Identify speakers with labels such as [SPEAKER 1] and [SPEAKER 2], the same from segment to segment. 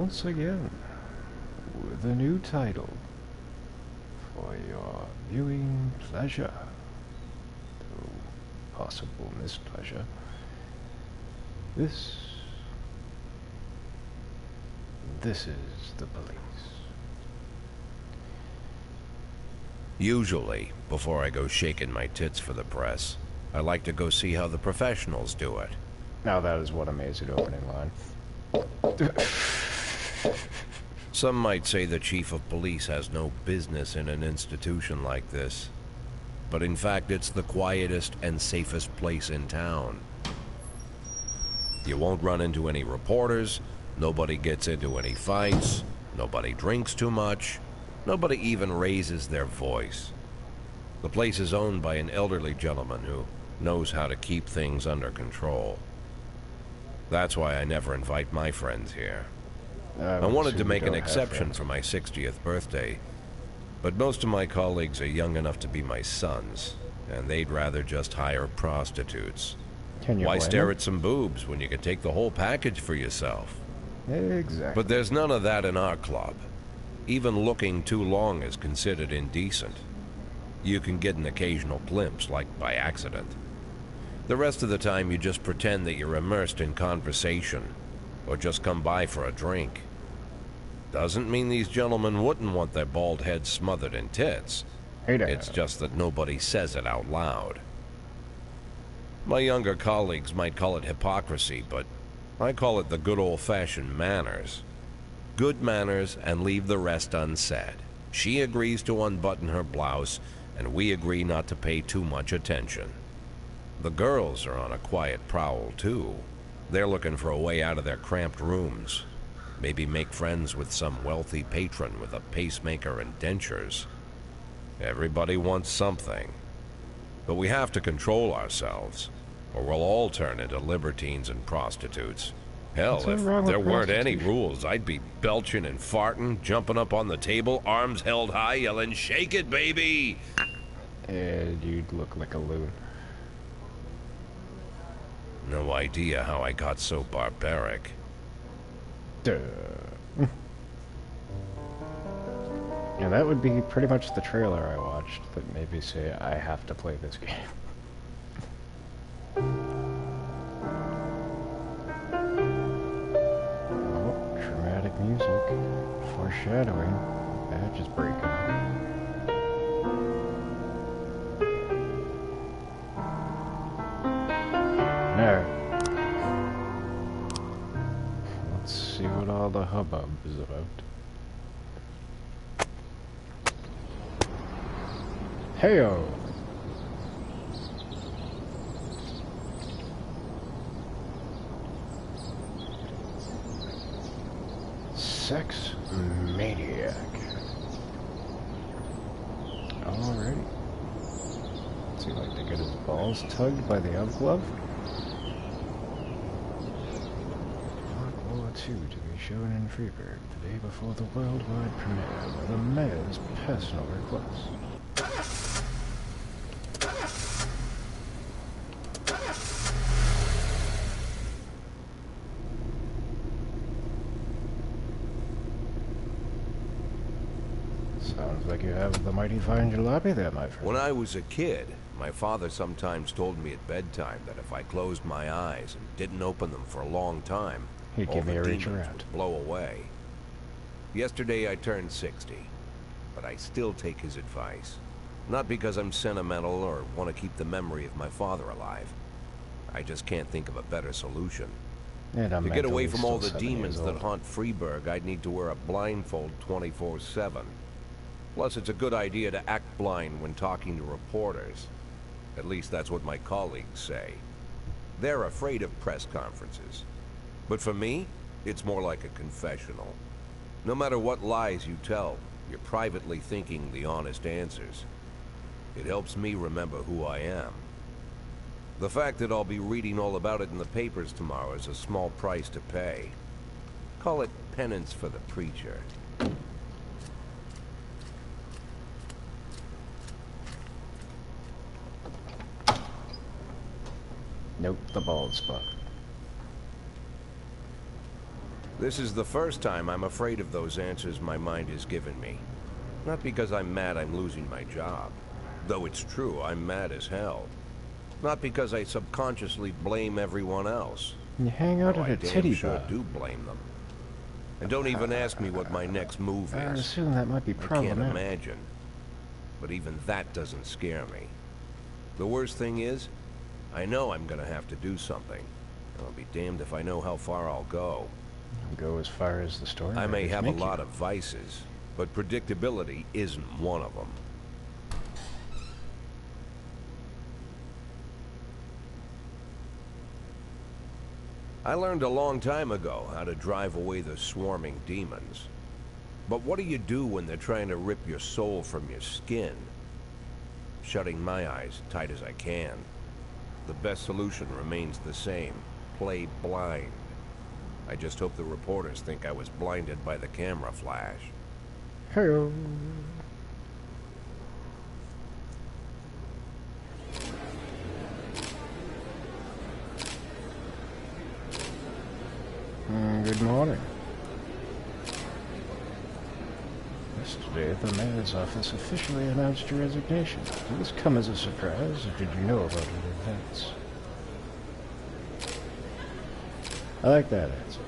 [SPEAKER 1] once again with a new title for your viewing pleasure, though possible mispleasure. This is the police.
[SPEAKER 2] Usually, before I go shaking my tits for the press, I like to go see how the professionals do it.
[SPEAKER 1] Now that is what amazing opening line.
[SPEAKER 2] Some might say the chief of police has no business in an institution like this. But in fact, it's the quietest and safest place in town. You won't run into any reporters, nobody gets into any fights, nobody drinks too much, nobody even raises their voice. The place is owned by an elderly gentleman who knows how to keep things under control. That's why I never invite my friends here. I wanted to make an exception for my 60th birthday, but most of my colleagues are young enough to be my sons, and they'd rather just hire prostitutes. Why stare at some boobs when you could take the whole package for yourself?
[SPEAKER 1] Exactly.
[SPEAKER 2] But there's none of that in our club. Even looking too long is considered indecent. You can get an occasional glimpse, like by accident. The rest of the time you just pretend that you're immersed in conversation, or just come by for a drink. Doesn't mean these gentlemen wouldn't want their bald heads smothered in tits. It's just that nobody says it out loud. My younger colleagues might call it hypocrisy, but I call it the good old-fashioned manners. Good manners and leave the rest unsaid. She agrees to unbutton her blouse, and we agree not to pay too much attention. The girls are on a quiet prowl, too. They're looking for a way out of their cramped rooms. Maybe make friends with some wealthy patron with a pacemaker and dentures. Everybody wants something. But we have to control ourselves, or we'll all turn into libertines and prostitutes. Hell, if there weren't any rules, I'd be belching and farting, jumping up on the table, arms held high, yelling, "Shake it, baby!"
[SPEAKER 1] And you'd look like a loon.
[SPEAKER 2] No idea how I got so barbaric.
[SPEAKER 1] Duh. And that would be pretty much the trailer I watched that made me say I have to play this game. Oh, dramatic music. Foreshadowing. Badge is breaking up. Now, let's see what all the hubbub is about. Heyo! Sex maniac. Alrighty. Does he like to get his balls tugged by the elk glove? World War II to be shown in Freeburg the day before the worldwide premiere by the mayor's personal request. Sounds like you have the mighty fine jalopy there, my friend.
[SPEAKER 2] When I was a kid, my father sometimes told me at bedtime that if I closed my eyes and didn't open them for a long time,
[SPEAKER 1] he'd give me a reach around.
[SPEAKER 2] Would blow away. Yesterday I turned 60, but I still take his advice. Not because I'm sentimental or want to keep the memory of my father alive. I just can't think of a better solution. To get away from all the demons that haunt Freeburg, I'd need to wear a blindfold 24/7. Plus, it's a good idea to act blind when talking to reporters. At least that's what my colleagues say. They're afraid of press conferences. But for me, it's more like a confessional. No matter what lies you tell, you're privately thinking the honest answers. It helps me remember who I am. The fact that I'll be reading all about it in the papers tomorrow is a small price to pay. Call it penance for the preacher.
[SPEAKER 1] Nope, the bald spot.
[SPEAKER 2] This is the first time I'm afraid of those answers my mind has given me. Not because I'm mad I'm losing my job. Though it's true, I'm mad as hell. Not because I subconsciously blame everyone else.
[SPEAKER 1] You hang out
[SPEAKER 2] Though
[SPEAKER 1] at
[SPEAKER 2] I
[SPEAKER 1] a
[SPEAKER 2] damn
[SPEAKER 1] titty
[SPEAKER 2] sure
[SPEAKER 1] bar.
[SPEAKER 2] do blame them. And don't even ask me what my next move
[SPEAKER 1] I
[SPEAKER 2] is.
[SPEAKER 1] assume that might be
[SPEAKER 2] I can't
[SPEAKER 1] problematic.
[SPEAKER 2] imagine. But even that doesn't scare me. The worst thing is, I know I'm gonna have to do something. And I'll be damned if I know how far I'll go.
[SPEAKER 1] Go as far as the story.
[SPEAKER 2] I may
[SPEAKER 1] writers
[SPEAKER 2] have a
[SPEAKER 1] make
[SPEAKER 2] lot
[SPEAKER 1] you.
[SPEAKER 2] of vices, but predictability isn't one of them. I learned a long time ago how to drive away the swarming demons. But what do you do when they're trying to rip your soul from your skin? Shutting my eyes tight as I can. The best solution remains the same. Play blind. I just hope the reporters think I was blinded by the camera flash.
[SPEAKER 1] Hello. Good morning. Yesterday, the mayor's office officially announced your resignation. Did this come as a surprise, or did you know about it in advance? I like that answer.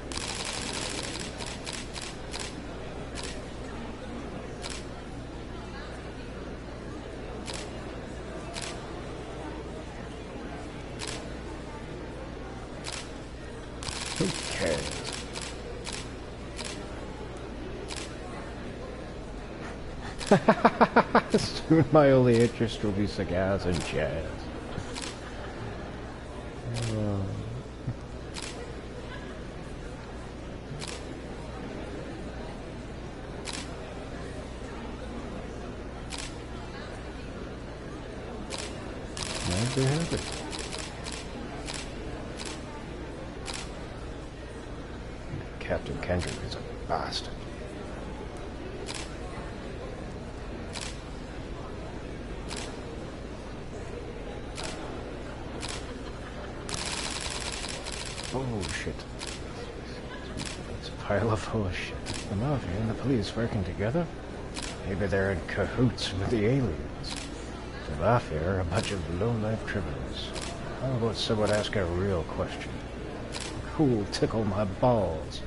[SPEAKER 1] Who cares? Soon my only interest will be cigars and jazz. I'd be happy. Captain Kendrick is a bastard. Oh shit. It's a pile of bullshit. The Mafia and the police working together? Maybe they're in cahoots with the aliens. The Mafia are a bunch of low-life criminals. How about someone ask a real question? Who will tickle my balls?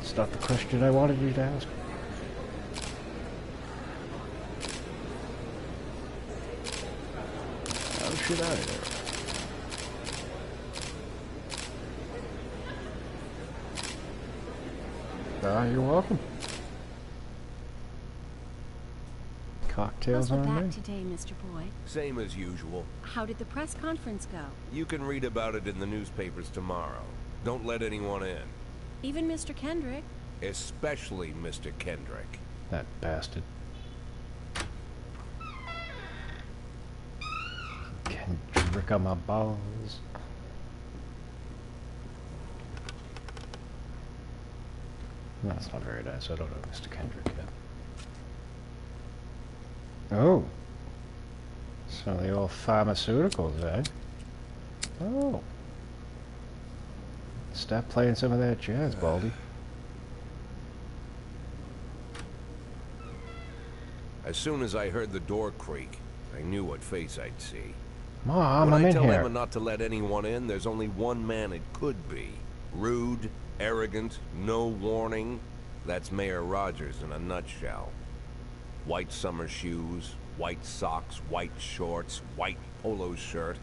[SPEAKER 1] It's not the question I wanted you to ask. How should I know? You're welcome. Cocktails
[SPEAKER 3] How's the
[SPEAKER 1] on
[SPEAKER 3] back
[SPEAKER 1] me?
[SPEAKER 3] today, Mr. Boyd?
[SPEAKER 2] Same as usual.
[SPEAKER 3] How did the press conference go?
[SPEAKER 2] You can read about it in the newspapers tomorrow. Don't let anyone in.
[SPEAKER 3] Even Mr. Kendrick?
[SPEAKER 2] Especially Mr. Kendrick.
[SPEAKER 1] That bastard. Kendrick on my balls. No, that's not very nice. I don't know Mr. Kendrick yet. Oh. Some of the old pharmaceuticals, eh? Oh. Stop playing some of that jazz, Baldy.
[SPEAKER 2] As soon as I heard the door creak, I knew what face I'd see.
[SPEAKER 1] Mom,
[SPEAKER 2] When
[SPEAKER 1] I'm
[SPEAKER 2] I
[SPEAKER 1] in
[SPEAKER 2] tell
[SPEAKER 1] here.
[SPEAKER 2] Emma not to let anyone in, there's only one man it could be. Rude, arrogant, no warning. That's Mayor Rogers in a nutshell. White summer shoes, white socks, white shorts, white polo shirt,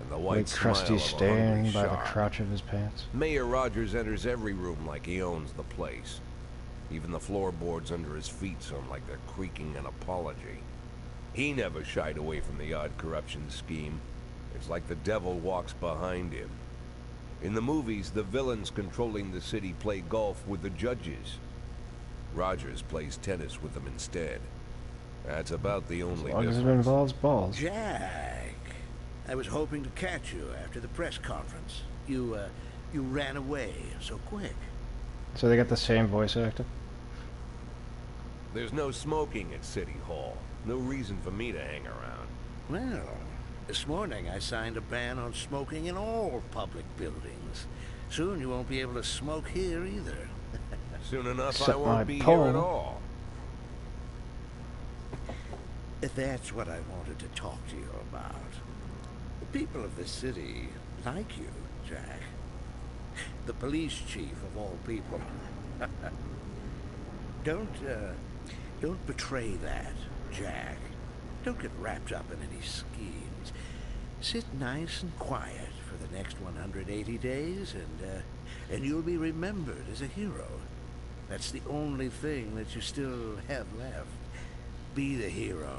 [SPEAKER 2] and the white
[SPEAKER 1] Big
[SPEAKER 2] smile
[SPEAKER 1] crusty
[SPEAKER 2] of a
[SPEAKER 1] stain
[SPEAKER 2] hungry
[SPEAKER 1] by the
[SPEAKER 2] shark.
[SPEAKER 1] crotch of his pants.
[SPEAKER 2] Mayor Rogers enters every room like he owns the place. Even the floorboards under his feet sound like they're creaking an apology. He never shied away from the odd corruption scheme. It's like the devil walks behind him. In the movies, the villains controlling the city play golf with the judges. Rogers plays tennis with them instead. That's about the only
[SPEAKER 1] As long as it
[SPEAKER 2] difference.
[SPEAKER 1] involves balls.
[SPEAKER 4] Jack, I was hoping to catch you after the press conference. You ran away so quick.
[SPEAKER 1] So they got the same voice actor?
[SPEAKER 2] There's no smoking at City Hall. No reason for me to hang around.
[SPEAKER 4] Well, this morning I signed a ban on smoking in all public buildings. Soon you won't be able to smoke here either.
[SPEAKER 2] Soon enough, I
[SPEAKER 1] Except my
[SPEAKER 2] won't be here
[SPEAKER 1] pole.
[SPEAKER 2] at all.
[SPEAKER 4] That's what I wanted to talk to you about. The people of this city like you, Jack. The police chief of all people. Don't betray that, Jack. Don't get wrapped up in any schemes. Sit nice and quiet for the next 180 days, and you'll be remembered as a hero. That's the only thing that you still have left. Be the hero.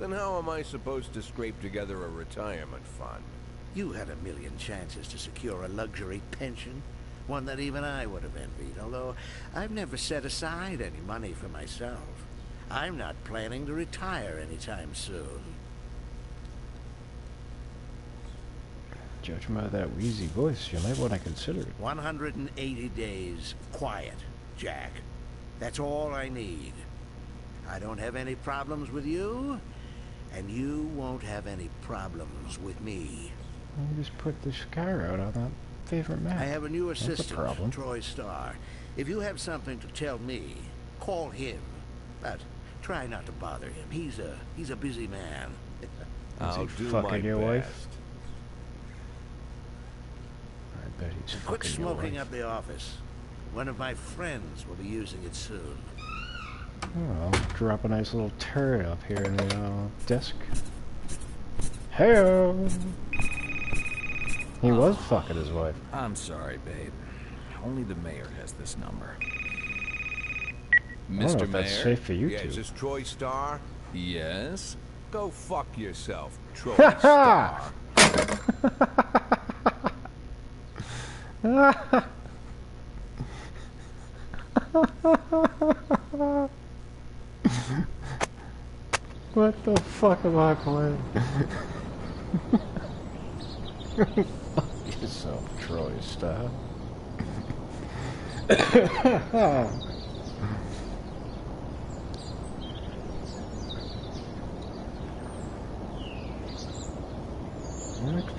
[SPEAKER 2] Then how am I supposed to scrape together a retirement fund?
[SPEAKER 4] You had a million chances to secure a luxury pension, one that even I would have envied, although I've never set aside any money for myself. I'm not planning to retire anytime soon.
[SPEAKER 1] Judging by that wheezy voice, you might want to consider it.
[SPEAKER 4] 180 days quiet, Jack. That's all I need. I don't have any problems with you, and you won't have any problems with me.
[SPEAKER 1] You just put the scar out on that favorite map.
[SPEAKER 4] I have a new
[SPEAKER 1] That's a
[SPEAKER 4] assistant,
[SPEAKER 1] problem.
[SPEAKER 4] Troy Starr. If you have something to tell me, call him. But try not to bother him. He's a busy man.
[SPEAKER 2] I'll
[SPEAKER 1] he
[SPEAKER 2] do
[SPEAKER 1] fucking
[SPEAKER 2] my
[SPEAKER 1] your
[SPEAKER 2] best.
[SPEAKER 1] wife? I bet he's
[SPEAKER 4] Quit
[SPEAKER 1] fucking your
[SPEAKER 4] smoking
[SPEAKER 1] wife.
[SPEAKER 4] up the office. One of my friends will be using it soon.
[SPEAKER 1] Oh, I'll drop a nice little turret up here in the desk. Hey-o! He was fucking his wife.
[SPEAKER 5] I'm sorry, babe. Only the mayor has this number.
[SPEAKER 1] I don't know
[SPEAKER 5] Mr.
[SPEAKER 1] if that's
[SPEAKER 5] Mayor?
[SPEAKER 1] safe for you
[SPEAKER 2] Yeah,
[SPEAKER 1] two.
[SPEAKER 2] is this Troy Starr?
[SPEAKER 5] Yes?
[SPEAKER 2] Go fuck yourself, Troy
[SPEAKER 1] Ha
[SPEAKER 2] Starr.
[SPEAKER 1] What the fuck am I playing? Fuck yourself, Troy style.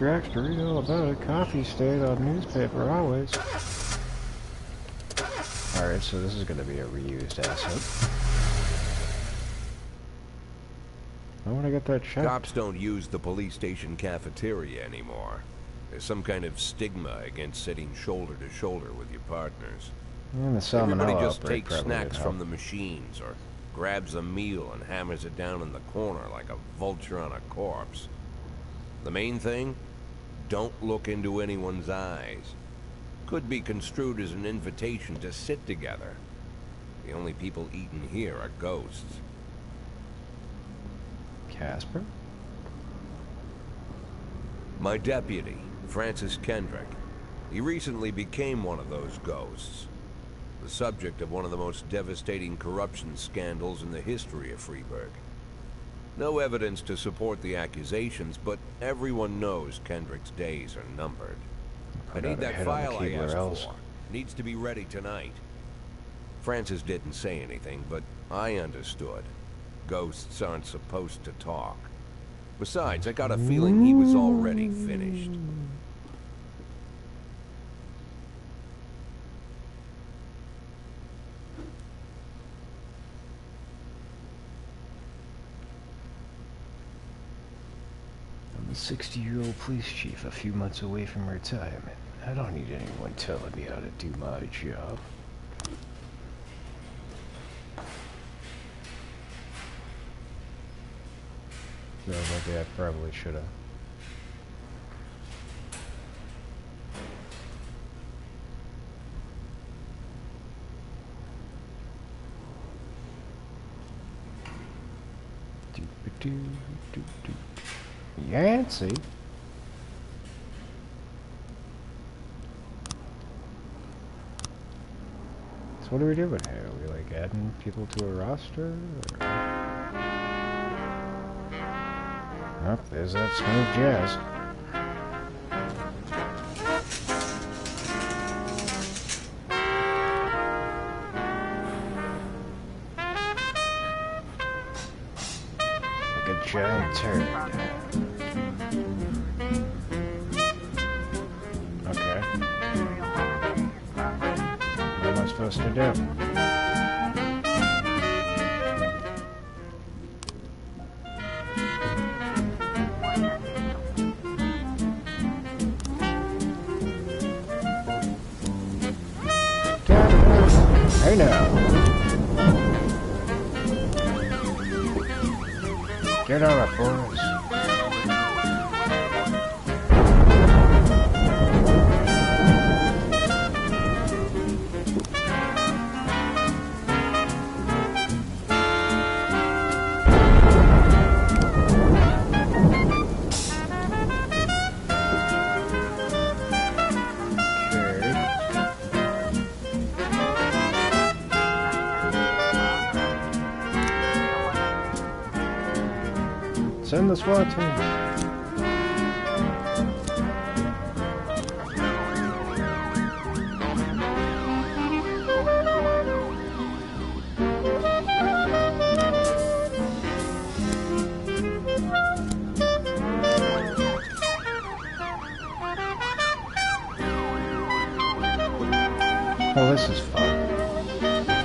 [SPEAKER 1] Extra, read all about it. Coffee stayed on newspaper always. Alright, so this is going to be a reused asset. I want to get that checked.
[SPEAKER 2] Cops don't use the police station cafeteria anymore. There's some kind of stigma against sitting shoulder to shoulder with your partners.
[SPEAKER 1] And the
[SPEAKER 2] Everybody
[SPEAKER 1] salmonella
[SPEAKER 2] just
[SPEAKER 1] outbreak
[SPEAKER 2] takes
[SPEAKER 1] probably
[SPEAKER 2] snacks
[SPEAKER 1] did
[SPEAKER 2] from
[SPEAKER 1] help.
[SPEAKER 2] the machines or grabs a meal and hammers it down in the corner like a vulture on a corpse. The main thing? Don't look into anyone's eyes. Could be construed as an invitation to sit together. The only people eating here are ghosts.
[SPEAKER 1] Casper?
[SPEAKER 2] My deputy, Francis Kendrick. He recently became one of those ghosts. The subject of one of the most devastating corruption scandals in the history of Freeburg. No evidence to support the accusations, but everyone knows Kendrick's days are numbered. I
[SPEAKER 1] Put
[SPEAKER 2] need
[SPEAKER 1] out a
[SPEAKER 2] that
[SPEAKER 1] hit on the
[SPEAKER 2] file I
[SPEAKER 1] keyboard
[SPEAKER 2] asked
[SPEAKER 1] else.
[SPEAKER 2] for. Needs to be ready tonight. Francis didn't say anything, but I understood. Ghosts aren't supposed to talk. Besides, I got a feeling he was already finished.
[SPEAKER 1] I'm a 60-year-old police chief a few months away from retirement. I don't need anyone telling me how to do my job. So maybe I probably should have. Yancey? So what are we doing here? Are we like adding people to a roster? Or... Oh, there's that smooth jazz. Like a giant turd. Okay. supposed to do? Hey now. Get on it, boys. Send the SWAT team. Oh, this is fun.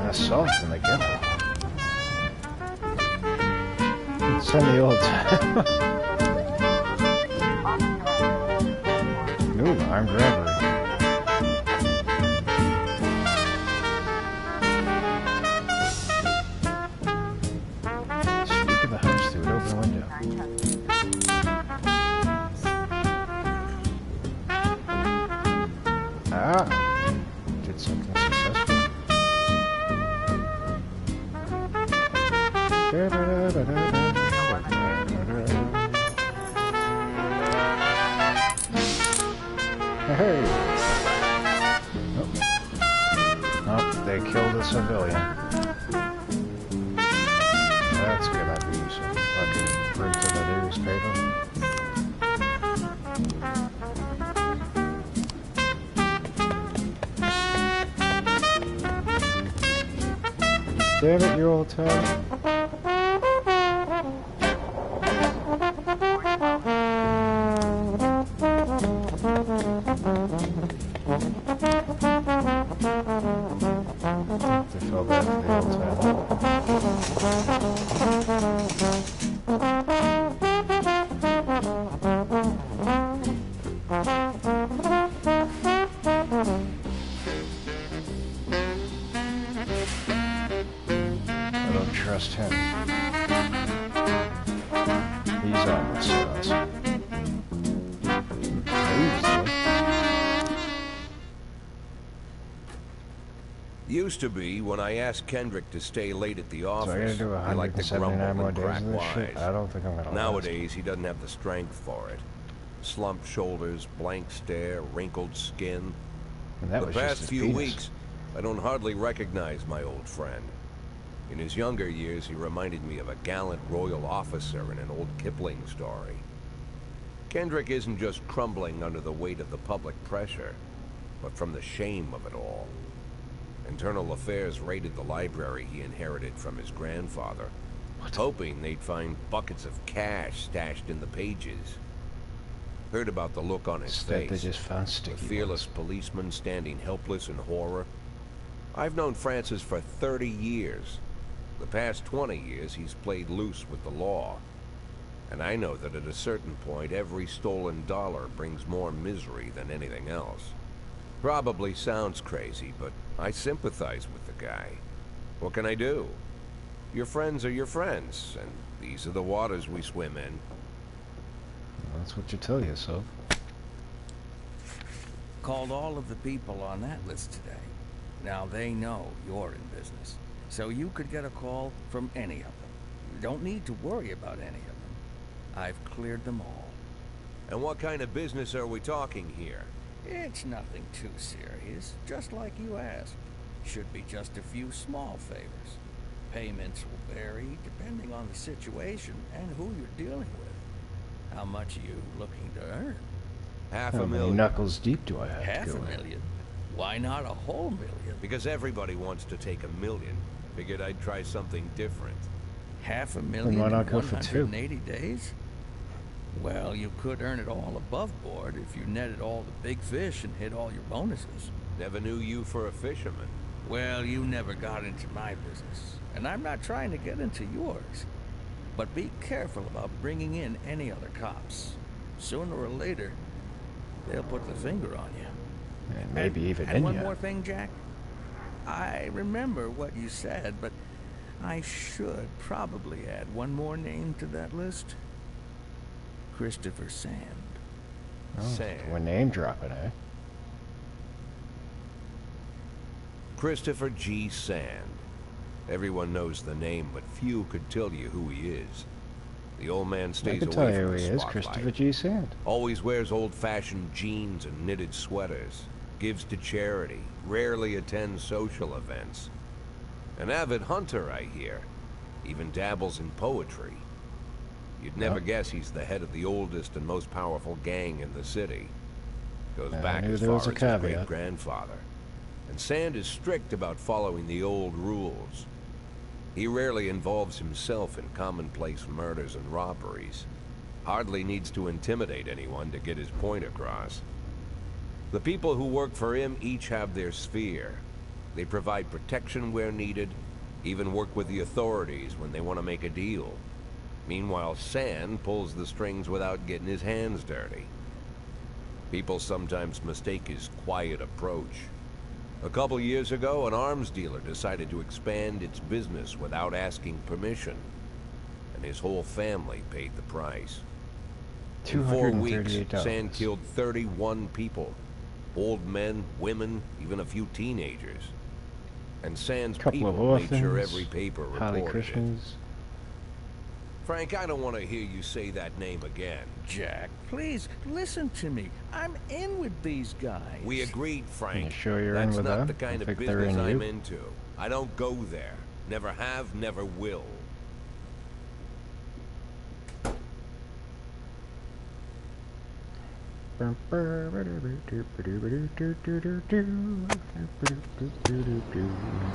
[SPEAKER 1] Assault in the ghetto. Send the old Ooh, armed robbery. Speak of the house through an open window. Ah, did something successful. Hey! Oh. Oh, they killed a civilian. That's gonna be some fucking print to the newspaper. Damn it, you old town. They fell back to the old town. I don't trust him. He's on my sauce.
[SPEAKER 2] Used to be when I asked Kendrick to stay late at the
[SPEAKER 1] So I gotta
[SPEAKER 2] office,
[SPEAKER 1] do
[SPEAKER 2] he liked to grumble
[SPEAKER 1] 179 more
[SPEAKER 2] and
[SPEAKER 1] days
[SPEAKER 2] crack
[SPEAKER 1] of this shit?
[SPEAKER 2] wise.
[SPEAKER 1] I don't think I'm gonna
[SPEAKER 2] Nowadays, he doesn't have the strength for it. Slumped shoulders, blank stare, wrinkled skin.
[SPEAKER 1] And that
[SPEAKER 2] The
[SPEAKER 1] was just
[SPEAKER 2] past
[SPEAKER 1] his
[SPEAKER 2] few
[SPEAKER 1] penis.
[SPEAKER 2] weeks, I don't hardly recognize my old friend. In his younger years, he reminded me of a gallant royal officer in an old Kipling story. Kendrick isn't just crumbling under the weight of the public pressure, but from the shame of it all. Internal Affairs raided the library he inherited from his grandfather, hoping they'd find buckets of cash stashed in the pages. Heard about the look on his
[SPEAKER 1] Instead, they
[SPEAKER 2] face,
[SPEAKER 1] just found
[SPEAKER 2] the
[SPEAKER 1] sticky
[SPEAKER 2] fearless policeman standing helpless in horror. I've known Francis for 30 years. The past 20 years, he's played loose with the law. And I know that at a certain point, every stolen dollar brings more misery than anything else. Probably sounds crazy, but I sympathize with the guy. What can I do? Your friends are your friends, and these are the waters we swim in.
[SPEAKER 1] Well, that's what you tell yourself.
[SPEAKER 5] Called all of the people on that list today. Now they know you're in business, so you could get a call from any of them. You don't need to worry about any of them. I've cleared them all.
[SPEAKER 2] And what kind of business are we talking here?
[SPEAKER 5] It's nothing too serious, just like you asked. Should be just a few small favors. Payments will vary depending on the situation and who you're dealing with. How much are you looking to earn?
[SPEAKER 2] Half
[SPEAKER 1] How
[SPEAKER 2] a
[SPEAKER 1] many
[SPEAKER 2] million.
[SPEAKER 1] knuckles deep do I have
[SPEAKER 5] Half
[SPEAKER 1] to
[SPEAKER 5] a
[SPEAKER 1] go in?
[SPEAKER 5] million? Why not a whole million?
[SPEAKER 2] Because everybody wants to take $1 million. Figured I'd try something different.
[SPEAKER 5] Half a
[SPEAKER 1] Then
[SPEAKER 5] million
[SPEAKER 1] why
[SPEAKER 5] in
[SPEAKER 1] not go for two?
[SPEAKER 5] 180 days? Well, you could earn it all above board if you netted all the big fish and hit all your bonuses.
[SPEAKER 2] Never knew you for a fisherman.
[SPEAKER 5] Well, you never got into my business, and I'm not trying to get into yours. But be careful about bringing in any other cops. Sooner or later, they'll put the finger on you.
[SPEAKER 1] And maybe even in
[SPEAKER 5] And one
[SPEAKER 1] ya.
[SPEAKER 5] more thing, Jack. I remember what you said, but I should probably add one more name to that list. Christopher Sand.
[SPEAKER 1] Oh,
[SPEAKER 2] Sand.
[SPEAKER 1] we're name dropping, eh?
[SPEAKER 2] Christopher G. Sand. Everyone knows the name, but few could tell you who he is. The old man
[SPEAKER 1] I
[SPEAKER 2] stays
[SPEAKER 1] can
[SPEAKER 2] away
[SPEAKER 1] tell
[SPEAKER 2] from
[SPEAKER 1] you who
[SPEAKER 2] the
[SPEAKER 1] he is,
[SPEAKER 2] spotlight.
[SPEAKER 1] Christopher G. Sand.
[SPEAKER 2] Always wears old-fashioned jeans and knitted sweaters. Gives to charity. Rarely attends social events. An avid hunter, I hear. Even dabbles in poetry. You'd never guess he's the head of the oldest and most powerful gang in the city. Goes
[SPEAKER 1] I
[SPEAKER 2] back
[SPEAKER 1] knew
[SPEAKER 2] as
[SPEAKER 1] there
[SPEAKER 2] far
[SPEAKER 1] was a
[SPEAKER 2] as his
[SPEAKER 1] caveat.
[SPEAKER 2] great-grandfather. And Sand is strict about following the old rules. He rarely involves himself in commonplace murders and robberies. Hardly needs to intimidate anyone to get his point across. The people who work for him each have their sphere. They provide protection where needed, even work with the authorities when they want to make a deal. Meanwhile, Sand pulls the strings without getting his hands dirty. People sometimes mistake his quiet approach. A couple years ago, an arms dealer decided to expand its business without asking permission, and his whole family paid the price. In 4 weeks,
[SPEAKER 1] $238.
[SPEAKER 2] Sand killed 31 people. Old men, women, even a few teenagers. And Sand's
[SPEAKER 1] Couple of
[SPEAKER 2] people made sure
[SPEAKER 1] orphans,
[SPEAKER 2] every paper
[SPEAKER 1] Holly
[SPEAKER 2] reported it.
[SPEAKER 1] Krishnas.
[SPEAKER 2] Frank, I don't want to hear you say that name again.
[SPEAKER 5] Jack, please, listen to me. I'm in with these guys.
[SPEAKER 2] We agreed, Frank.
[SPEAKER 1] You sure you're in
[SPEAKER 2] That's
[SPEAKER 1] with
[SPEAKER 2] not
[SPEAKER 1] them?
[SPEAKER 2] the kind
[SPEAKER 1] I
[SPEAKER 2] of
[SPEAKER 1] think they're
[SPEAKER 2] business
[SPEAKER 1] in
[SPEAKER 2] I'm
[SPEAKER 1] you.
[SPEAKER 2] into. I don't go there. Never have, never will.
[SPEAKER 1] If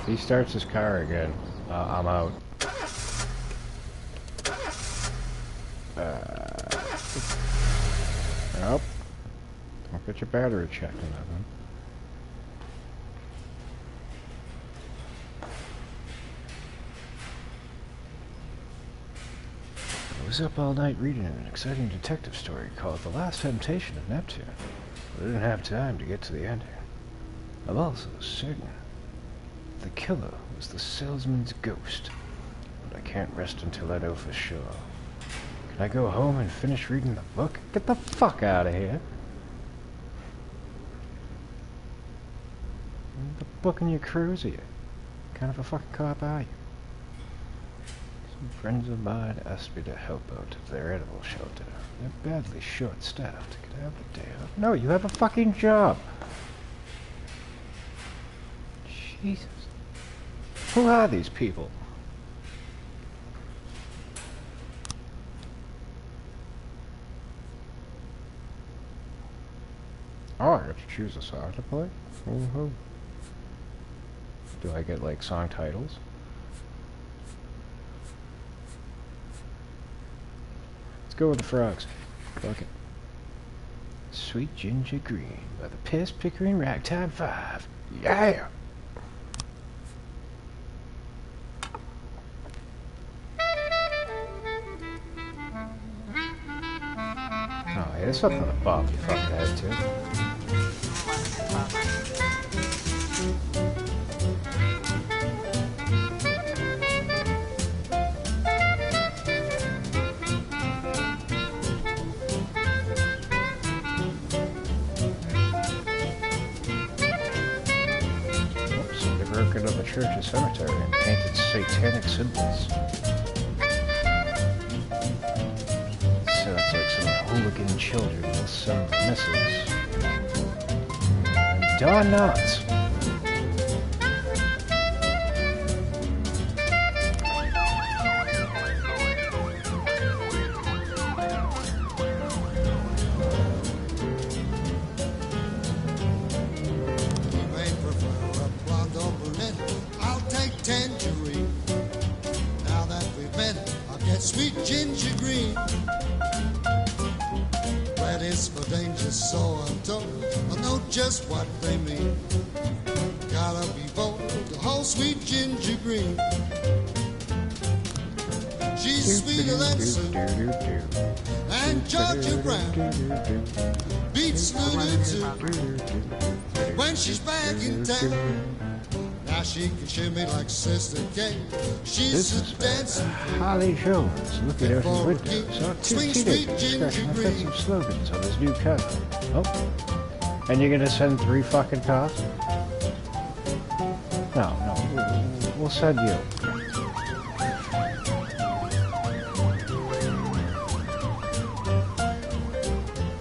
[SPEAKER 1] he starts his car again, I'm out. Nope. Don't get your battery checked or nothing. I was up all night reading an exciting detective story called The Last Temptation of Neptune. I didn't have time to get to the ending. I'm also certain the killer was the salesman's ghost, but I can't rest until I know for sure. Can I go home and finish reading the book? Get the fuck out of here! The book and your cruise are you? What kind of a fucking cop are you? Some friends of mine asked me to help out at their animal shelter. They're badly short-staffed. Could I have a day off? No, you have a fucking job! Jesus. Who are these people? Oh, I get to choose a song to play? Woohoo. Do I get, like, song titles? Let's go with the frogs. Fuck it. Sweet Ginger Green by the Piss Pickering Ragtime 5. Yeah! Oh, yeah, there's something to bop your fucking head to. Oops, they broke into the church's cemetery and painted satanic symbols. Sounds like some hooligan children with some misses. Darn nuts!
[SPEAKER 6] You may prefer a blonde or brunette. I'll take tangerine. Now that we've met, I'll get sweet ginger green. dangerous, so I'm told. I know just what they mean. Gotta be bold, the whole sweet ginger green. She's sweeter than Sue and Georgia Brown. Beats Lulu too when she's back in town. Now she can shimmy like Sister Kate. She's a dancing queen.
[SPEAKER 1] Holly Jones looking out his window saw two teenagers scratching offensive slogans on his new car. Oh, and you're gonna send 3 fucking cars? No, we'll send you.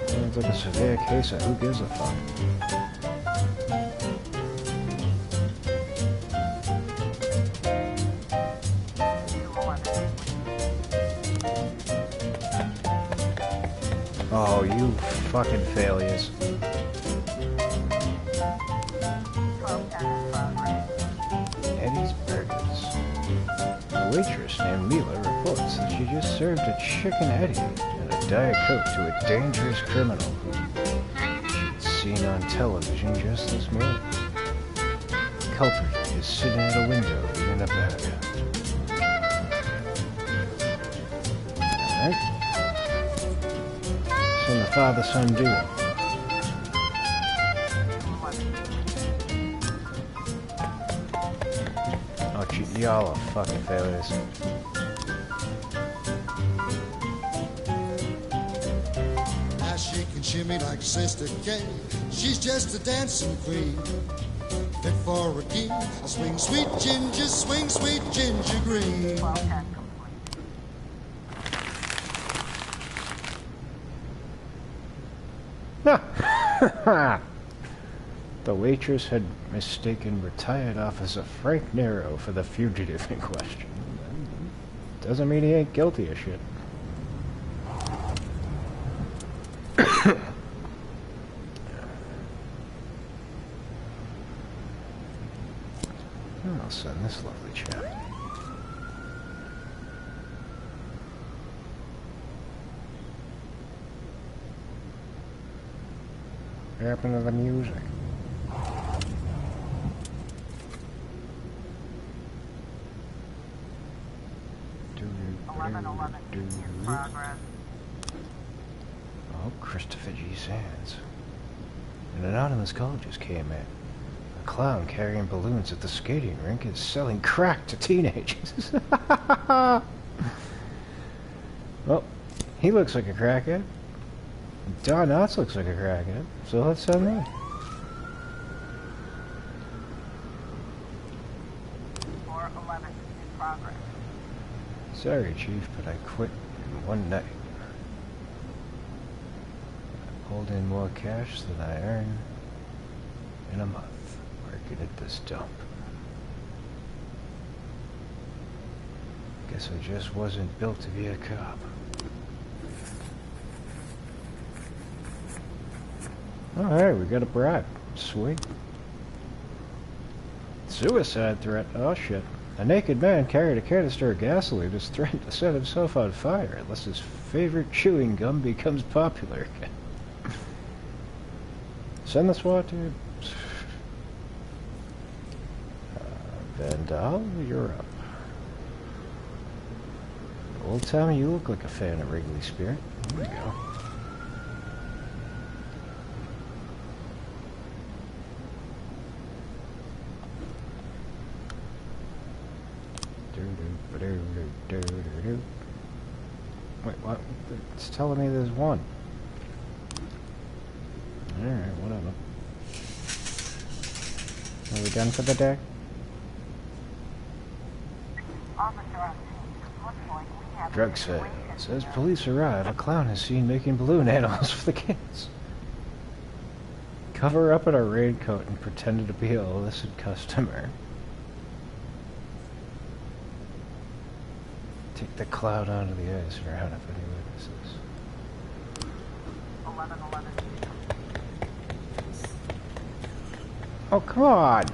[SPEAKER 1] Sounds like a severe case of who gives a fuck. Oh, you fucking failures. Eddie's Burgers. A waitress named Mila reports that she just served a chicken Eddie and a Diet Coke to a dangerous criminal who she'd seen on television just this morning. The culprit is sitting at a window eating a burger. Alright. And the father-son duo. Oh, y'all are fucking failures.
[SPEAKER 6] Now she can shimmy like Sister Kate. She's just a dancing queen. Fit for a king. Swing sweet ginger green.
[SPEAKER 1] The waitress had mistaken retired officer Frank Nero for the fugitive in question. Doesn't mean he ain't guilty of shit. I'll send this lovely chap. What happened to the music? Oh, Christopher G. Sands. An anonymous call just came in. A clown carrying balloons at the skating rink is selling crack to teenagers. Well, he looks like a crackhead. Don Knotts looks like a crackhead, so let's send him. Sorry, Chief, but I quit in one night. I pulled in more cash than I earned in a month working at this dump. Guess I just wasn't built to be a cop. Alright, we got a bribe. Sweet. Suicide threat. Oh shit. A naked man carried a canister of gasoline as threatened to set himself on fire unless his favorite chewing gum becomes popular again. Send the SWAT team. Vandal, you're up. Old Tommy, you look like a fan of Wrigley Spirit. There you go. Wait, what? It's telling me there's one. Alright, whatever. Are we done for the day? Drug sales. As police arrive, a clown is seen making balloon animals for the kids. Cover up in a raincoat and pretended to be an illicit customer. Take the cloud onto the ice and round up any witnesses.
[SPEAKER 7] 11:11.
[SPEAKER 1] Oh, come on!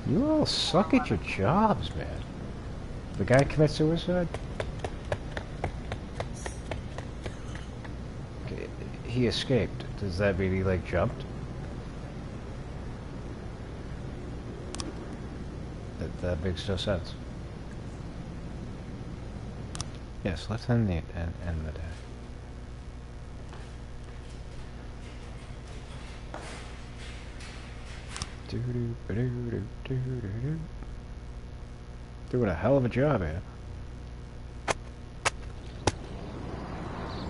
[SPEAKER 1] You all suck at your jobs, man. The guy commit suicide? Okay, he escaped. Does that mean he, like, jumped? That makes no sense. Yes, let's end the day. Doing a hell of a job here.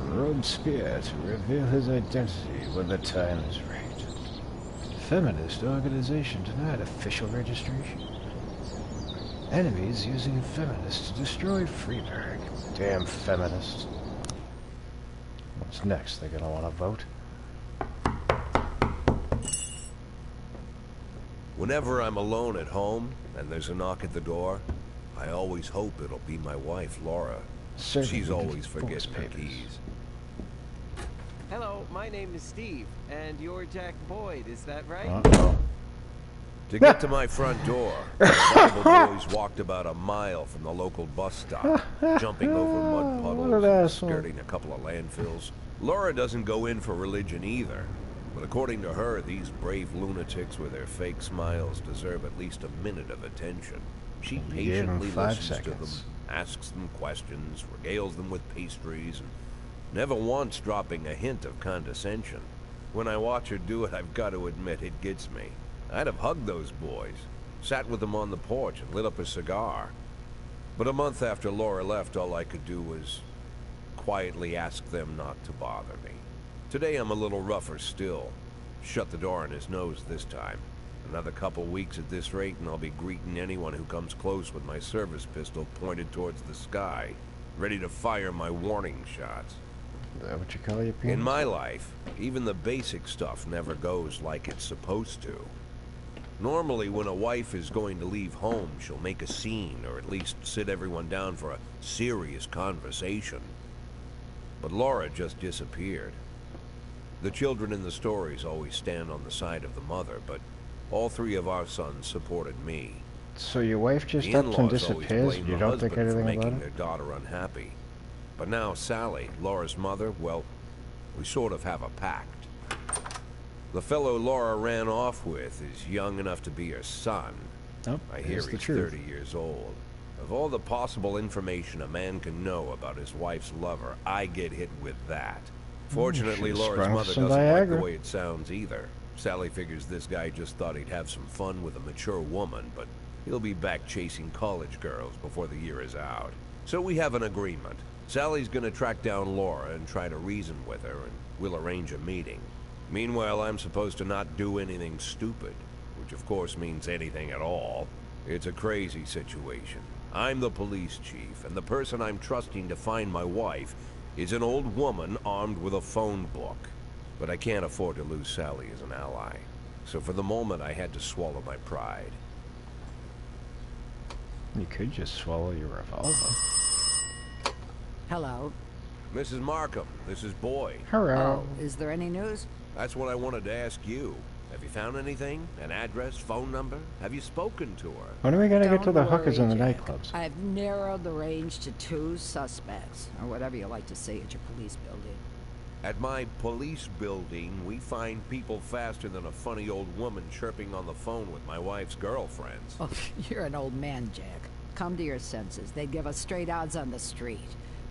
[SPEAKER 1] Robespierre to reveal his identity when the time is right. Feminist organization denied official registration. Enemies using feminists to destroy Freeburg. Damn feminists. What's next? They're gonna want to vote?
[SPEAKER 2] Whenever I'm alone at home and there's a knock at the door, I always hope it'll be my wife, Laura. She's always forgetting her keys.
[SPEAKER 7] Hello, my name is Steve, and you're Jack Boyd, is that right?
[SPEAKER 1] Uh-oh.
[SPEAKER 2] To get to my front door, the Bible boys walked about a mile from the local bus stop, jumping over mud puddles and skirting a couple of landfills. Laura doesn't go in for religion either, but according to her, these brave lunatics with their fake smiles deserve at least a minute of attention. She patiently listens to them, asks them questions, regales them with pastries, and never once dropping a hint of condescension. When I watch her do it, I've got to admit it gets me. I'd have hugged those boys, sat with them on the porch and lit up a cigar. But a month after Laura left, all I could do was quietly ask them not to bother me. Today I'm a little rougher still. Shut the door on his nose this time. Another couple weeks at this rate and I'll be greeting anyone who comes close with my service pistol pointed towards the sky, ready to fire my warning shots.
[SPEAKER 1] Is that what you call your penis?
[SPEAKER 2] In my life, even the basic stuff never goes like it's supposed to. Normally, when a wife is going to leave home, she'll make a scene, or at least sit everyone down for a serious conversation. But Laura just disappeared. The children in the stories always stand on the side of the mother, but all three of our sons supported me.
[SPEAKER 1] So your wife just ups and disappears, and you don't think anything about
[SPEAKER 2] making
[SPEAKER 1] it?
[SPEAKER 2] their daughter unhappy. But now Sally, Laura's mother, well, we sort of have a pact. The fellow Laura ran off with is young enough to be her son.
[SPEAKER 1] Oh,
[SPEAKER 2] I hear
[SPEAKER 1] the
[SPEAKER 2] he's
[SPEAKER 1] truth.
[SPEAKER 2] 30 years old. Of all the possible information a man can know about his wife's lover, I get hit with that. Fortunately,
[SPEAKER 1] should've
[SPEAKER 2] Laura's
[SPEAKER 1] sprung
[SPEAKER 2] mother
[SPEAKER 1] some
[SPEAKER 2] doesn't like the
[SPEAKER 1] Viagra.
[SPEAKER 2] way it sounds either. Sally figures this guy just thought he'd have some fun with a mature woman, but he'll be back chasing college girls before the year is out. So we have an agreement. Sally's gonna track down Laura and try to reason with her, and we'll arrange a meeting. Meanwhile, I'm supposed to not do anything stupid, which of course means anything at all. It's a crazy situation. I'm the police chief, and the person I'm trusting to find my wife is an old woman armed with a phone book. But I can't afford to lose Sally as an ally. So for the moment, I had to swallow my pride.
[SPEAKER 1] You could just swallow your revolver.
[SPEAKER 8] Hello.
[SPEAKER 2] Mrs. Markham, this is Boyd.
[SPEAKER 1] Hello.
[SPEAKER 8] Oh, is there any news?
[SPEAKER 2] That's what I wanted to ask you. Have you found anything? An address, phone number? Have you spoken to her?
[SPEAKER 1] When are we gonna get to
[SPEAKER 8] Don't
[SPEAKER 1] the hookers and the
[SPEAKER 8] worry, Jack.
[SPEAKER 1] nightclubs?
[SPEAKER 8] I've narrowed the range to 2 suspects, or whatever you like to say at your police building.
[SPEAKER 2] At my police building, we find people faster than a funny old woman chirping on the phone with my wife's girlfriends.
[SPEAKER 8] Oh, you're an old man, Jack. Come to your senses. They'd give us straight odds on the street.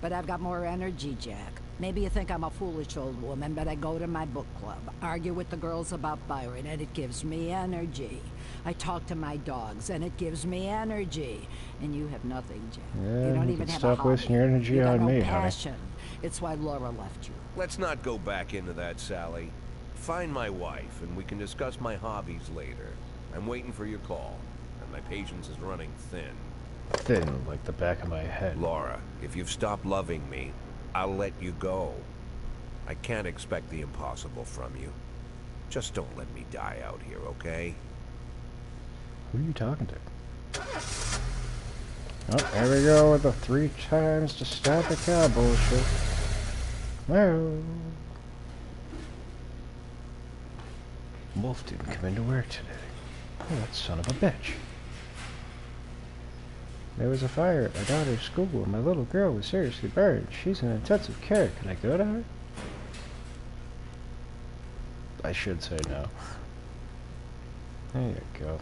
[SPEAKER 8] But I've got more energy, Jack. Maybe you think I'm a foolish old woman, but I go to my book club, argue with the girls about Byron, and it gives me energy. I talk to my dogs, and it gives me energy. And you have nothing, Jack.
[SPEAKER 1] Yeah,
[SPEAKER 8] you don't
[SPEAKER 1] you
[SPEAKER 8] even
[SPEAKER 1] can
[SPEAKER 8] have
[SPEAKER 1] stop
[SPEAKER 8] a hobby.
[SPEAKER 1] wasting your energy
[SPEAKER 8] You got
[SPEAKER 1] on
[SPEAKER 8] no
[SPEAKER 1] me, honey.
[SPEAKER 8] passion. It's why Laura left you.
[SPEAKER 2] Let's not go back into that, Sally. Find my wife, and we can discuss my hobbies later. I'm waiting for your call, and my patience is running thin.
[SPEAKER 1] Thin like the back of my head.
[SPEAKER 2] Laura, if you've stopped loving me, I'll let you go. I can't expect the impossible from you. Just don't let me die out here, okay?
[SPEAKER 1] Who are you talking to? Oh, there we go with the 3 times to stop the cow bullshit. Well, Wolf didn't come into work today. Oh, that son of a bitch. There was a fire at my daughter's school and my little girl was seriously burned. She's in intensive care. Can I go to her? I should say no. There you go.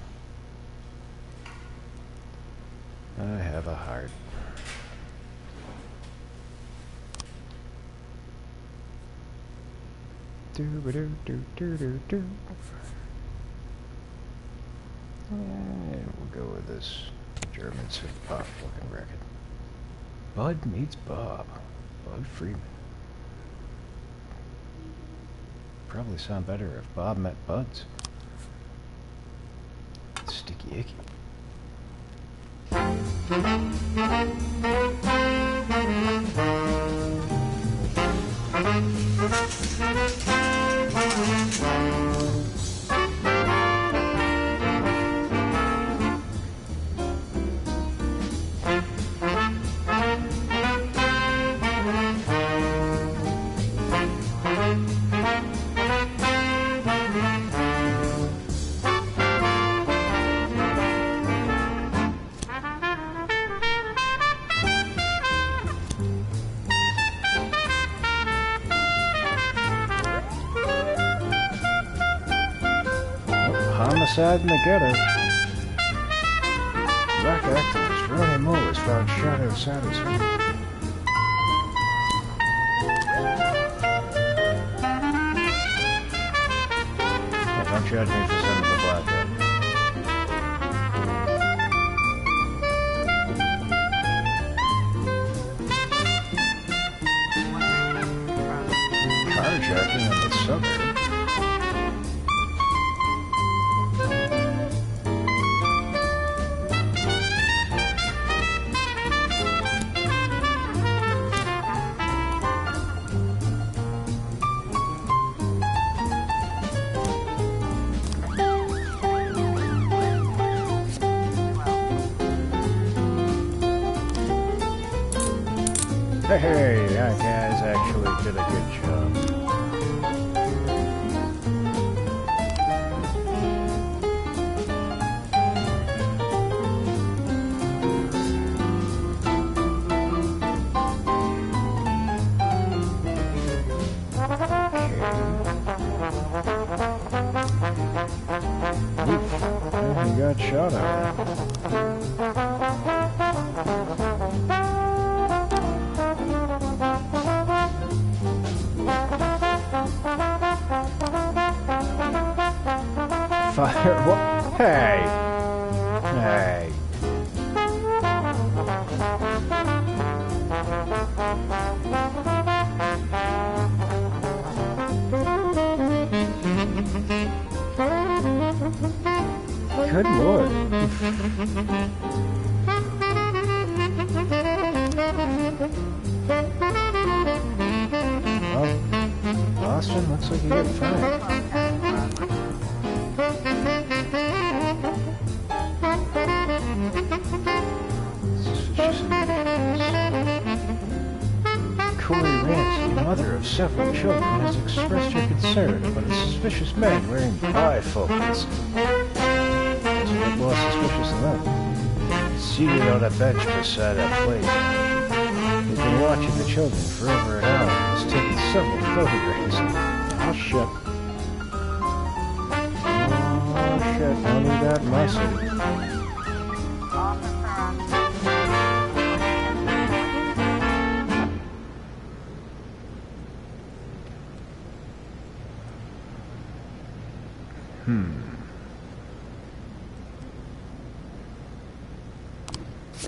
[SPEAKER 1] I have a heart. Do-ba-do-do-do-do-do. And we'll go with this German synth pop looking record. Bud meets Bob. Bud Freeman. Probably sound better if Bob met Buds. Sticky icky. Homicide in the ghetto. Rock activist Ronnie Moore was found shot outside his home. Yeah, don't judge me for sending the black guy. Carjacking in the suburbs. Hey, that guys actually did a good job. Okay. He got shot at. Fire, what? Hey! Hey! Good lord. Well, Boston looks like you get fined. Corey Ramsey, mother of several children, has expressed her concern about a suspicious man wearing bifocals. What's more suspicious than that? Seated on a bench beside a plate. He's been watching the children for over an hour and has taken several photographs. Oh shit. Oh shit, now we got messy.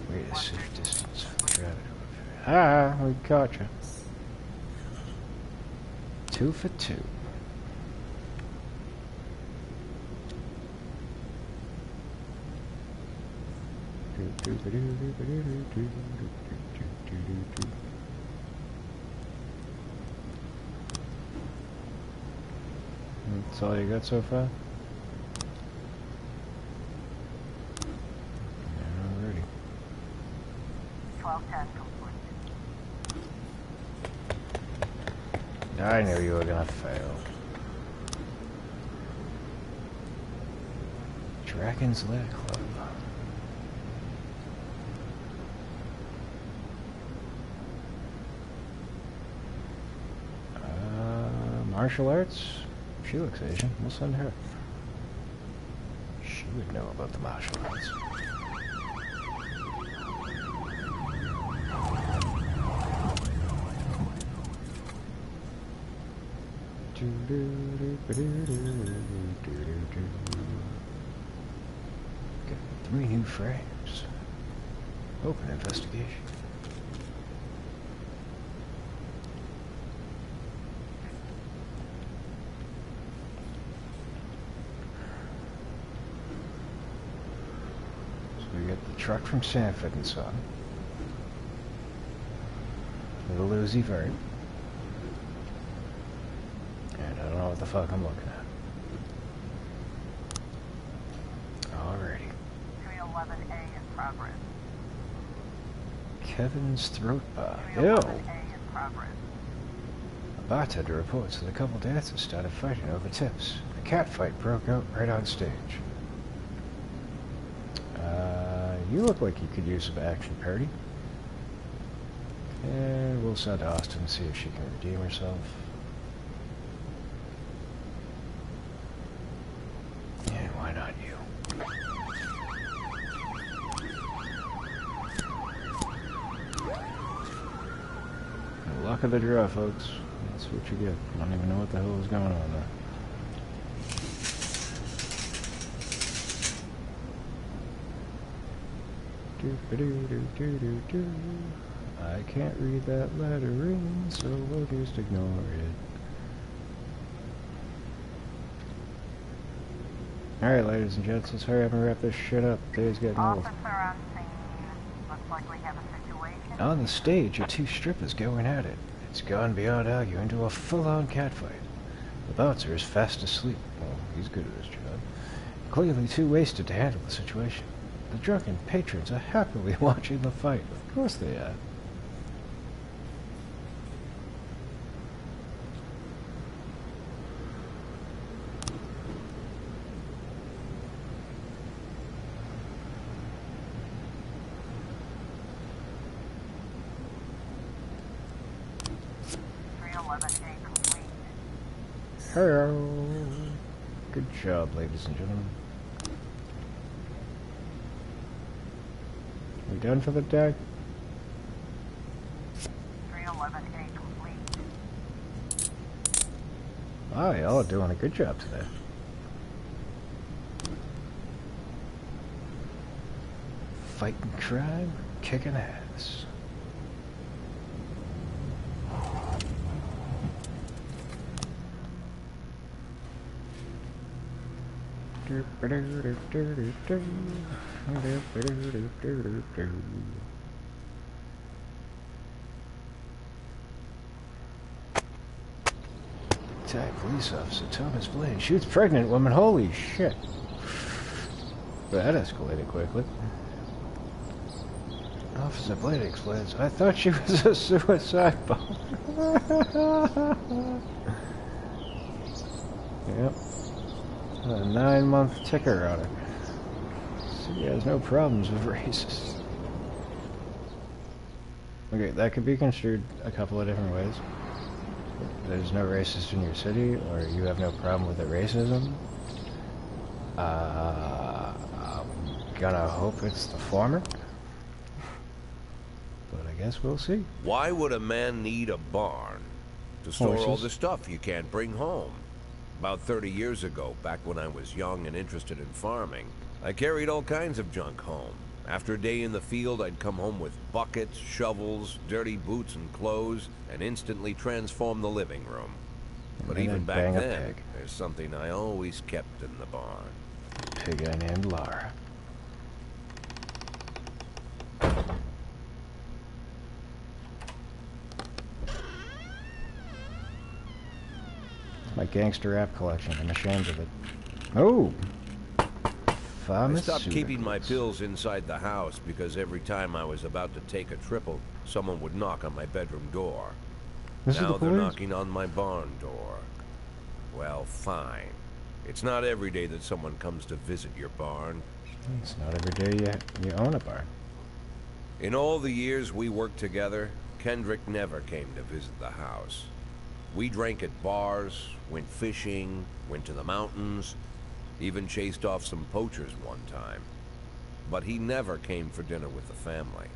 [SPEAKER 1] Wait a safe distance. Ah, we caught you. 2 for 2. That's all you got so far? Alrighty.
[SPEAKER 8] 1210 complete.
[SPEAKER 1] I knew you were gonna fail. Dragon's Lair Club. Martial arts? She looks Asian. We'll send her. She would know about the martial arts. Got 3 new frames. Open investigation. So we got the truck from Sanford and Son. Little Uzi Vert. And I don't know what the fuck I'm looking at. Alrighty.
[SPEAKER 9] 311A in progress.
[SPEAKER 1] Kevin's Throat Bar. Ew!
[SPEAKER 9] 311A in progress.
[SPEAKER 1] A bartender reports that a couple dancers started fighting over tips. A cat fight broke out right on stage. You look like you could use some action, Purdy. And we'll send Austin and see if she can redeem herself. And why not you? Luck of the draw, folks. That's what you get. I don't even know what the hell is going on there. I can't read that lettering, so we'll just ignore it. Alright, ladies and gents, let's hurry up and wrap this shit up. The day's getting old.
[SPEAKER 9] Officer on scene. Looks like we have a situation.
[SPEAKER 1] On the stage are 2 strippers going at it. It's gone beyond arguing to a full-on catfight. The bouncer is fast asleep. Well, he's good at his job. Clearly too wasted to handle the situation. The drunken patrons are happily watching the fight. Of course they are. Hello. Good job, ladies and gentlemen. We done for the day?
[SPEAKER 9] 311A complete.
[SPEAKER 1] Wow, y'all are doing a good job today. Fighting crime, kicking ass. Attack police officer Thomas Blaine shoots pregnant woman. Holy shit. That escalated quickly. Officer Blaine explains, I thought she was a suicide bomber. Yep. A 9-month ticker on her. She has no problems with racists. Okay, that could be construed a couple of different ways. There's no racist in your city, or you have no problem with the racism. I'm gonna hope it's the former. But I guess we'll see.
[SPEAKER 2] Why would a man need a barn? To store all
[SPEAKER 1] Horses.
[SPEAKER 2] the stuff you can't bring home. About 30 years ago, back when I was young and interested in farming, I carried all kinds of junk home. After a day in the field, I'd come home with buckets, shovels, dirty boots and clothes, and instantly transform the living room. But
[SPEAKER 1] then
[SPEAKER 2] even
[SPEAKER 1] I'd
[SPEAKER 2] back
[SPEAKER 1] bang a
[SPEAKER 2] then,
[SPEAKER 1] pig.
[SPEAKER 2] there's something I always kept in the barn.
[SPEAKER 1] Pig I named Lara. It's my gangster rap collection. I'm ashamed of it. Oh!
[SPEAKER 2] I stopped keeping my pills inside the house because every time I was about to take a triple, someone would knock on my bedroom door.
[SPEAKER 1] This is
[SPEAKER 2] Now
[SPEAKER 1] the
[SPEAKER 2] they're
[SPEAKER 1] police?
[SPEAKER 2] knocking on my barn door. Well, fine. It's not every day that someone comes to visit your barn.
[SPEAKER 1] It's not every day you own a barn.
[SPEAKER 2] In all the years we worked together, Kendrick never came to visit the house. We drank at bars, went fishing, went to the mountains, even chased off some poachers one time. But he never came for dinner with the family.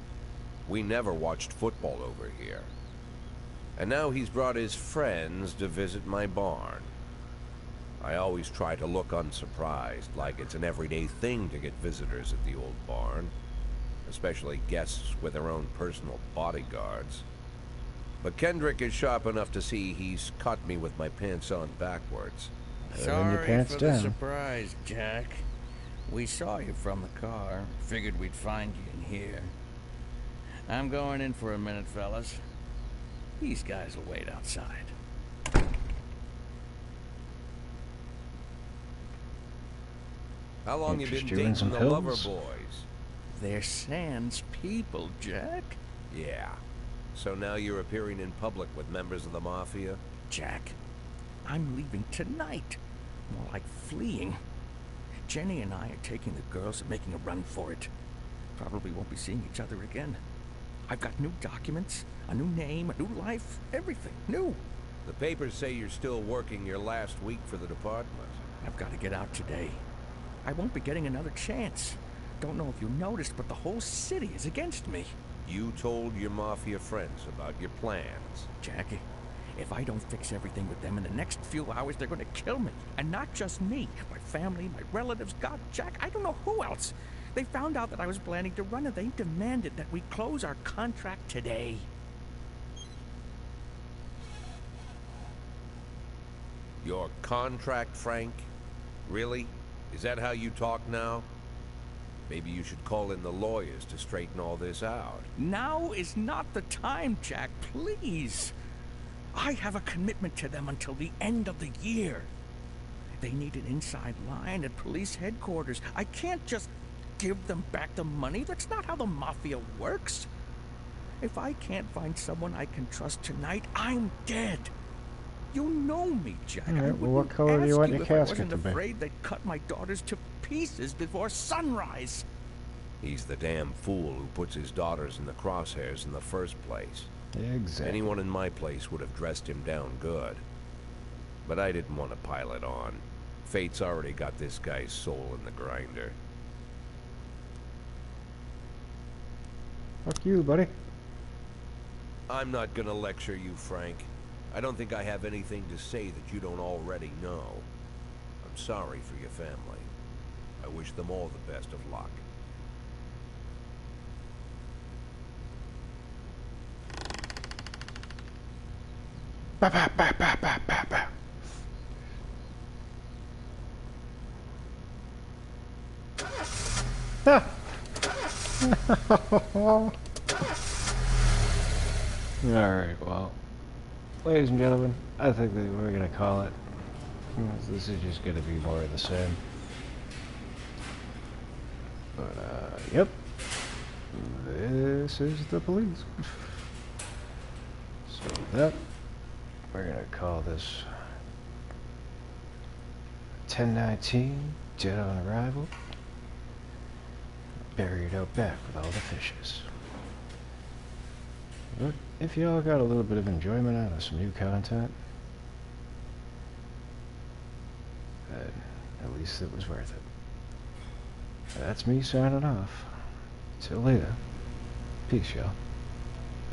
[SPEAKER 2] We never watched football over here. And now he's brought his friends to visit my barn. I always try to look unsurprised, like it's an everyday thing to get visitors at the old barn, especially guests with their own personal bodyguards. But Kendrick is sharp enough to see he's caught me with my pants on backwards.
[SPEAKER 5] Sorry
[SPEAKER 1] pants
[SPEAKER 5] for
[SPEAKER 1] down.
[SPEAKER 5] the surprise, Jack. We saw you from the car. Figured we'd find you in here. I'm going in for a minute, fellas. These guys will wait outside.
[SPEAKER 2] How long you been
[SPEAKER 1] Interest you in some
[SPEAKER 2] dating the lover
[SPEAKER 1] pills?
[SPEAKER 2] boys?
[SPEAKER 5] They're Sans people, Jack.
[SPEAKER 2] Yeah. So now you're appearing in public with members of the Mafia?
[SPEAKER 5] Jack, I'm leaving tonight. More like fleeing. Jenny and I are taking the girls and making a run for it. Probably won't be seeing each other again. I've got new documents, a new name, a new life, everything new.
[SPEAKER 2] The papers say you're still working your last week for the department.
[SPEAKER 5] I've got to get out today. I won't be getting another chance. Don't know if you noticed, but the whole city is against me.
[SPEAKER 2] You told your Mafia friends about your plans.
[SPEAKER 5] Jackie, if I don't fix everything with them in the next few hours, they're going to kill me. And not just me. My family, my relatives, God, Jack, I don't know who else. They found out that I was planning to run and they demanded that we close our contract today.
[SPEAKER 2] Your contract, Frank? Really? Is that how you talk now? Maybe you should call in the lawyers to straighten all this out.
[SPEAKER 5] Now is not the time, Jack, please. I have a commitment to them until the end of the year. They need an inside line at police headquarters. I can't just give them back the money. That's not how the Mafia works. If I can't find someone I can trust tonight, I'm dead. You know me, Jack.
[SPEAKER 1] All right,
[SPEAKER 5] I
[SPEAKER 1] well, what
[SPEAKER 5] wouldn't
[SPEAKER 1] color do you
[SPEAKER 5] ask
[SPEAKER 1] want your
[SPEAKER 5] if I
[SPEAKER 1] casket
[SPEAKER 5] wasn't
[SPEAKER 1] to be?
[SPEAKER 5] afraid they'd cut my daughters to pieces before sunrise.
[SPEAKER 2] He's the damn fool who puts his daughters in the crosshairs in the first place.
[SPEAKER 1] Exactly.
[SPEAKER 2] Anyone in my place would have dressed him down good. But I didn't want to pile it on. Fate's already got this guy's soul in the grinder.
[SPEAKER 1] Fuck you, buddy.
[SPEAKER 2] I'm not gonna lecture you, Frank. I don't think I have anything to say that you don't already know. I'm sorry for your family. I wish them all the best of luck.
[SPEAKER 1] Ba, ba, ba, ba, ba, ba, ba. Ah. Alright, well, ladies and gentlemen, I think that we're going to call it. This is just going to be more of the same. But, yep. This is the police. So with that, we're going to call this 1019, dead on arrival. Buried out back with all the fishes. But if y'all got a little bit of enjoyment out of some new content, then at least it was worth it. That's me signing off. Till later. Peace, y'all.